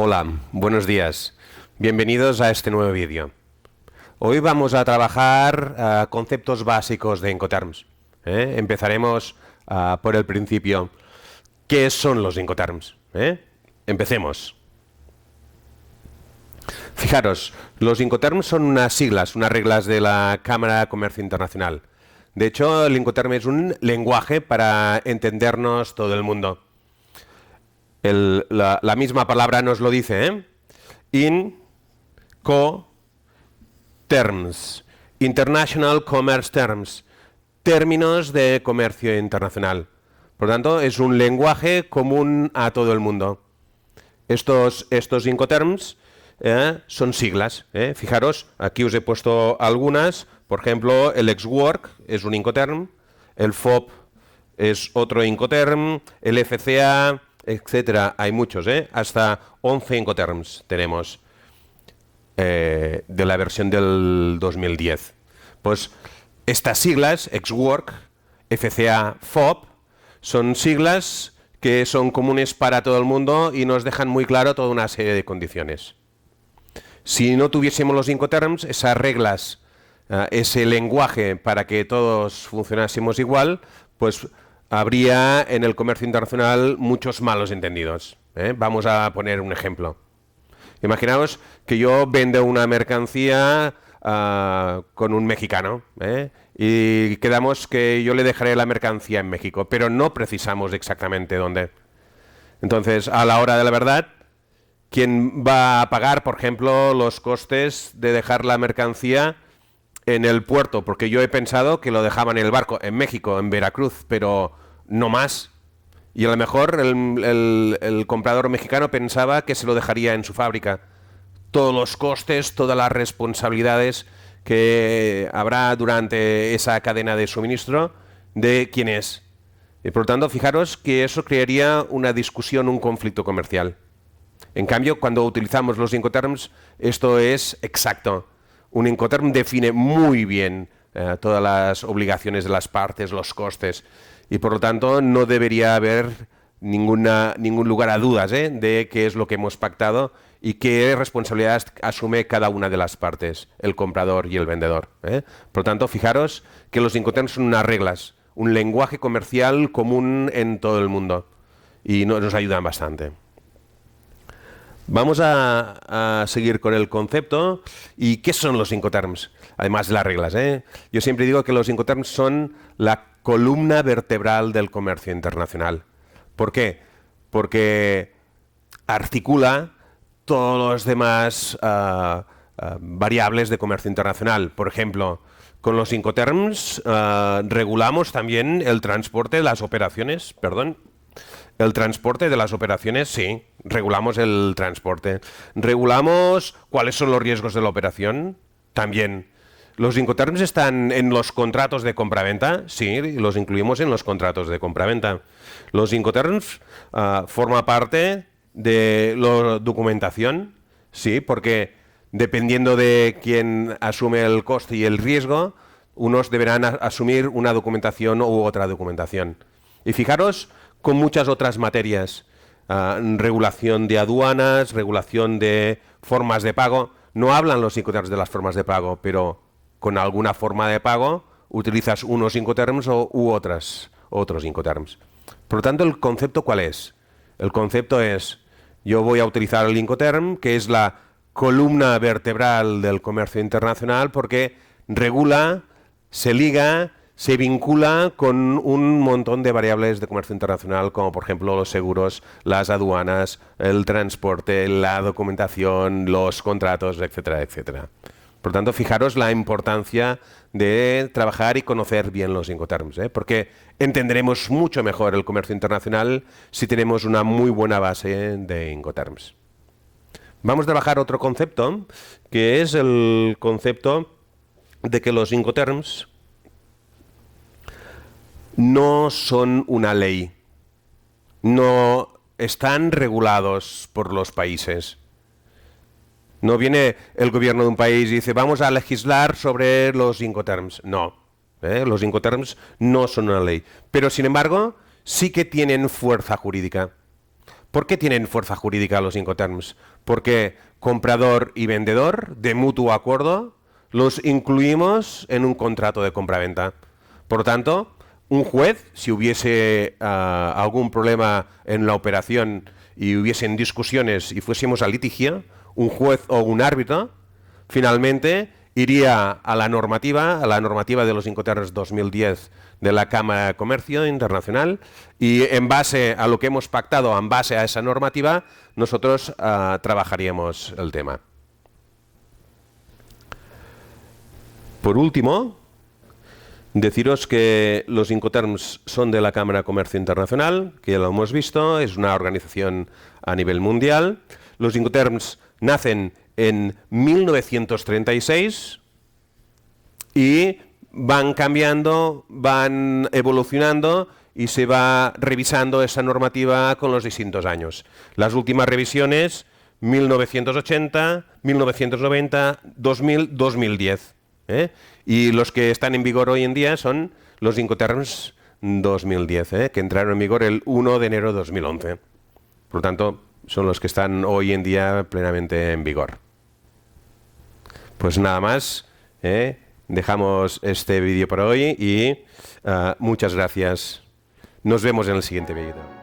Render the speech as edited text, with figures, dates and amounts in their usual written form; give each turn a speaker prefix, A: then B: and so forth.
A: Hola, buenos días. Bienvenidos a este nuevo vídeo. Hoy vamos a trabajar conceptos básicos de Incoterms. Empezaremos por el principio. ¿Qué son los Incoterms? Empecemos. Fijaros, los Incoterms son unas siglas, unas reglas de la Cámara de Comercio Internacional. De hecho, el Incoterm es un lenguaje para entendernos todo el mundo. La misma palabra nos lo dice, Incoterms, International Commerce Terms, términos de comercio internacional. Por lo tanto, es un lenguaje común a todo el mundo. Estos Incoterms son siglas. Fijaros, aquí os he puesto algunas. Por ejemplo, el ex-work es un Incoterm, el FOB es otro Incoterm, el FCA, etcétera. Hay muchos, hasta 11 Incoterms tenemos de la versión del 2010. Pues estas siglas, ex-work, FCA, FOB, son siglas que son comunes para todo el mundo y nos dejan muy claro toda una serie de condiciones. Si no tuviésemos los Incoterms, esas reglas, ese lenguaje para que todos funcionásemos igual, pues habría en el comercio internacional muchos malos entendidos. Vamos a poner un ejemplo. Imaginaos que yo vendo una mercancía con un mexicano y quedamos que yo le dejaré la mercancía en México, pero no precisamos exactamente dónde. Entonces, a la hora de la verdad, ¿quién va a pagar, por ejemplo, los costes de dejar la mercancía en el puerto? Porque yo he pensado que lo dejaban en el barco, en México, en Veracruz, pero no más. Y a lo mejor el comprador mexicano pensaba que se lo dejaría en su fábrica. Todos los costes, todas las responsabilidades que habrá durante esa cadena de suministro de quién es. Y por lo tanto, fijaros que eso crearía una discusión, un conflicto comercial. En cambio, cuando utilizamos los Incoterms, esto es exacto. Un Incoterm define muy bien todas las obligaciones de las partes, los costes, y por lo tanto no debería haber ningún lugar a dudas de qué es lo que hemos pactado y qué responsabilidades asume cada una de las partes, el comprador y el vendedor. Por lo tanto, fijaros que los Incoterms son unas reglas, un lenguaje comercial común en todo el mundo y nos ayudan bastante. Vamos a seguir con el concepto. ¿Y qué son los Incoterms? Además de las reglas. Yo siempre digo que los Incoterms son la columna vertebral del comercio internacional. ¿Por qué? Porque articula todos los demás variables de comercio internacional. Por ejemplo, con los Incoterms regulamos también el transporte de las operaciones, El transporte de las operaciones, sí, regulamos el transporte. ¿Regulamos cuáles son los riesgos de la operación? También. ¿Los Incoterms están en los contratos de compraventa? Sí, los incluimos en los contratos de compraventa. ¿Los Incoterms forman parte de la documentación? Sí, porque dependiendo de quién asume el coste y el riesgo, unos deberán asumir una documentación u otra documentación. Y fijaros, con muchas otras materias, regulación de aduanas, regulación de formas de pago. No hablan los Incoterms de las formas de pago, pero con alguna forma de pago utilizas unos Incoterms u otros Incoterms. Por lo tanto, ¿el concepto cuál es? El concepto es, yo voy a utilizar el Incoterm, que es la columna vertebral del comercio internacional, porque regula, se liga, se vincula con un montón de variables de comercio internacional, como por ejemplo los seguros, las aduanas, el transporte, la documentación, los contratos, etcétera, etcétera. Por tanto, fijaros la importancia de trabajar y conocer bien los Incoterms, porque entenderemos mucho mejor el comercio internacional si tenemos una muy buena base de Incoterms. Vamos a trabajar otro concepto, que es el concepto de que los Incoterms no son una ley, no están regulados por los países. No viene el gobierno de un país y dice vamos a legislar sobre los Incoterms. No, los Incoterms no son una ley. Pero sin embargo sí que tienen fuerza jurídica. ¿Por qué tienen fuerza jurídica los Incoterms? Porque comprador y vendedor, de mutuo acuerdo, los incluimos en un contrato de compraventa. Por lo tanto, un juez, si hubiese algún problema en la operación y hubiesen discusiones y fuésemos a litigio, un juez o un árbitro, finalmente iría a la normativa de los Incoterms 2010 de la Cámara de Comercio Internacional, y en base a lo que hemos pactado, en base a esa normativa, nosotros trabajaríamos el tema. Por último, deciros que los Incoterms son de la Cámara de Comercio Internacional, que ya lo hemos visto, es una organización a nivel mundial. Los Incoterms nacen en 1936 y van cambiando, van evolucionando y se va revisando esa normativa con los distintos años. Las últimas revisiones, 1980, 1990, 2000, 2010. Y los que están en vigor hoy en día son los Incoterms 2010, que entraron en vigor el 1 de enero de 2011. Por lo tanto, son los que están hoy en día plenamente en vigor. Pues nada más, dejamos este vídeo por hoy y muchas gracias. Nos vemos en el siguiente vídeo.